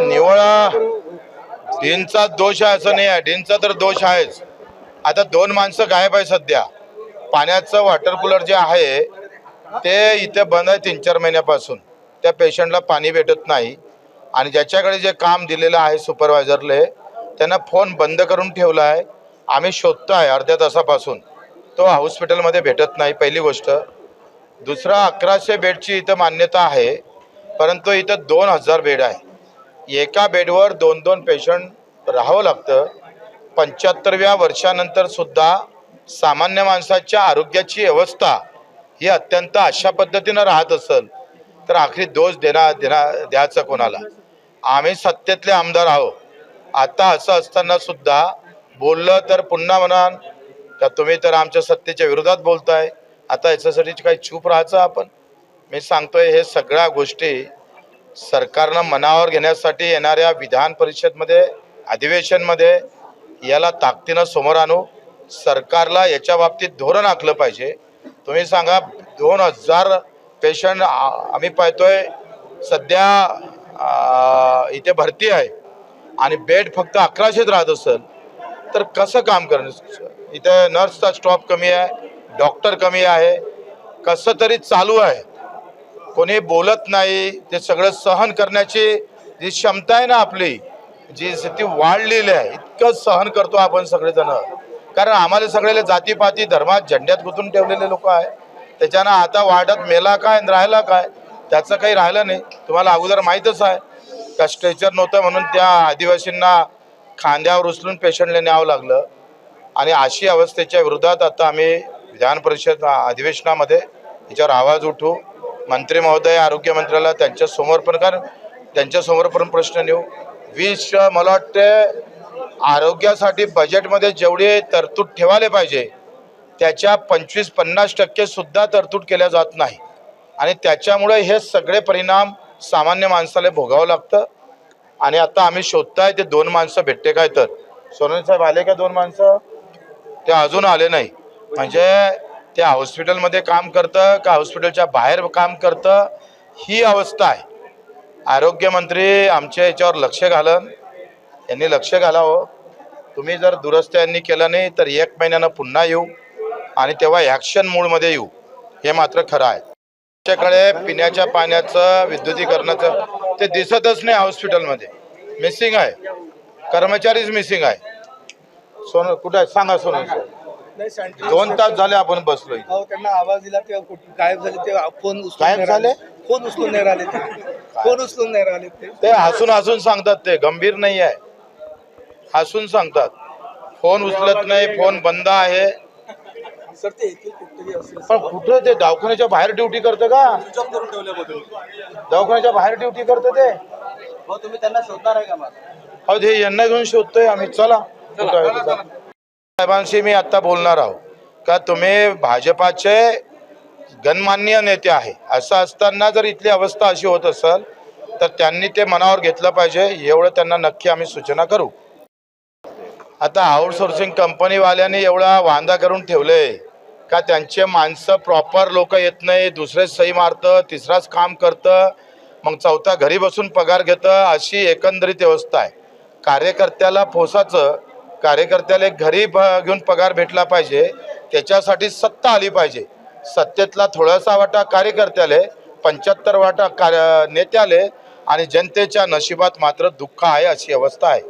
निवळ डीनचा दोष आहे असं नाही आहे, डीनचा तर दोष आहेच. आता दोन माणसं गायब आहे सध्या. पाण्याचं वॉटर कूलर जे आहे ते इथे बंद आहे 3-4 महिन्यापासून. त्या पेशंटला पाणी भेटत नाही आणि ज्याच्याकडे जे काम दिलेलं आहे सुपरवायझरले त्यांना फोन बंद करून ठेवला आहे. आम्ही शोधतो आहे अर्ध्या तासापासून, तो हॉस्पिटलमध्ये भेटत नाही. पहिली गोष्ट. दुसरा, 1100 बेडची इथं मान्यता आहे, परंतु इथं 2000 बेड आहे. एका बेडवर 2-2 पेशंट राहावं लागतं. 75व्या वर्षानंतर सुद्धा सामान्य माणसाच्या आरोग्याची अवस्था ही अत्यंत अशा पद्धतीनं राहत असेल तर आखरी दोष द्यायचा कोणाला? आम्ही सत्तेतले आमदार आहोत. आता असं असताना सुद्धा बोललं तर पुन्हा म्हणाल का तुम्ही तर आमच्या सत्तेच्या विरोधात बोलताय. आता याच्यासाठी काही चूप राहायचं आपण? मी सांगतोय हे सगळ्या गोष्टी सरकारनं मनावर घेण्यासाठी येणाऱ्या विधान परिषदमध्ये अधिवेशनमध्ये याला ताकदीनं समोर आणू. सरकारला याच्या बाबतीत धोरण आखलं पाहिजे. तुम्ही सांगा, 2000 पेशंट आम्ही पाहतोय सध्या इथे भरती आहे आणि बेड फक्त 1100 राहत असेल तर कसं काम करणार? इथे नर्सचा स्टॉप कमी आहे, डॉक्टर कमी आहे, कसं तरी चालू आहे. कोणी बोलत नाही. ते सगळं सहन करण्याची जी क्षमता आहे ना आपली, जी ती वाढलेली आहे, इतकं सहन करतो आपण सगळेजण. कारण आम्हाला सगळ्याला जातीपाती धर्मात झंड्यात गुंतून ठेवलेले लोक आहे. त्याच्यानं आता वाढत मेला काय राहिला काय त्याचं काही राहिलं नाही. तुम्हाला अगोदर माहीतच आहे का स्ट्रेचर नव्हतं म्हणून त्या आदिवासींना खांद्यावर उचलून पेशंटला न्यावं लागलं. आणि अशी अवस्थेच्या विरोधात आता आम्ही विधान परिषद अधिवेशनामध्ये याच्यावर आवाज उठवू. मंत्री महोदय, आरोग्य मंत्र्याला त्यांच्यासमोर पण प्रश्न नेऊ. मला वाटते आरोग्यासाठी बजेटमध्ये जेवढी तरतूद ठेवायला पाहिजे त्याच्या 25-50% सुद्धा तरतूद केल्या जात नाही आणि त्याच्यामुळे हे सगळे परिणाम सामान्य माणसाला भोगावं लागतं. आणि आता आम्ही शोधताय ते 2 माणसं भेटते काय तर. सोनवणे साहेब आले का 2 माणसं? ते अजून आले नाही. म्हणजे ते हॉस्पिटलमध्ये काम करतं का हॉस्पिटलच्या बाहेर काम करतं ही अवस्था आहे. आरोग्यमंत्री आमच्या याच्यावर लक्ष घालन, यांनी लक्ष घालावं. तुम्ही जर दुरुस्त यांनी केलं नाही तर 1 महिन्यानं पुन्हा येऊ आणि तेव्हा ॲक्शन मूडमध्ये येऊ. हे मात्र खरं आहे. आमच्याकडे पिण्याच्या पाण्याचं विद्युतीकरणाचं ते दिसतच नाही. हॉस्पिटलमध्ये मिसिंग आहे, कर्मचारीच मिसिंग आहे. सोन कुठे आहे सांगा? सोनू 2 तास झाले आपण बसलोय. त्यांना आवाज दिला ते गायब झाले. ते फोन गायब झाले. फोन उचलून नाही राहिले. फोन उचलून नाही राहिले. ते हसून सांगतात. ते गंभीर नाही आहे, हसून सांगतात. फोन उचलत नाही, फोन बंद आहे. सर ते कुठेतरी असेल. पण कुठं ते दवाखान्याच्या बाहेर ड्युटी करतं का? दवाखान्याच्या बाहेर ड्युटी करतं ते. तुम्ही त्यांना शोधणार आहे का? हो, ते यांना घेऊन शोधतोय आम्ही. चला साहेबांशी मी आता बोलणार आहोत का तुम्ही भाजपाचे गणमान्य नेते आहे. असं असताना जर इथली अवस्था अशी होत असेल तर त्यांनी ते मनावर घेतलं पाहिजे. एवढं त्यांना नक्की आम्ही सूचना करू. आता आउटसोर्सिंग कंपनीवाल्यांनी एवढा वांदा करून ठेवले का त्यांचे माणसं प्रॉपर लोक येत नाही. दुसरेच सही मारतं, तिसराच काम करतं, मग चौथा घरी बसून पगार घेतं. अशी एकंदरीत व्यवस्था आहे. कार्यकर्त्याला पोसाचं, कार्यकर्त्याला घरी घेऊन पगार भेटला पाहिजे. त्याच्यासाठी सत्ता आली पाहिजे. सत्तेतला थोडासा वाटा कार्यकर्त्याले, 75 वाटा नेत्याले आणि जनतेच्या नशिबात मात्र दुःख आहे. अशी अवस्था आहे.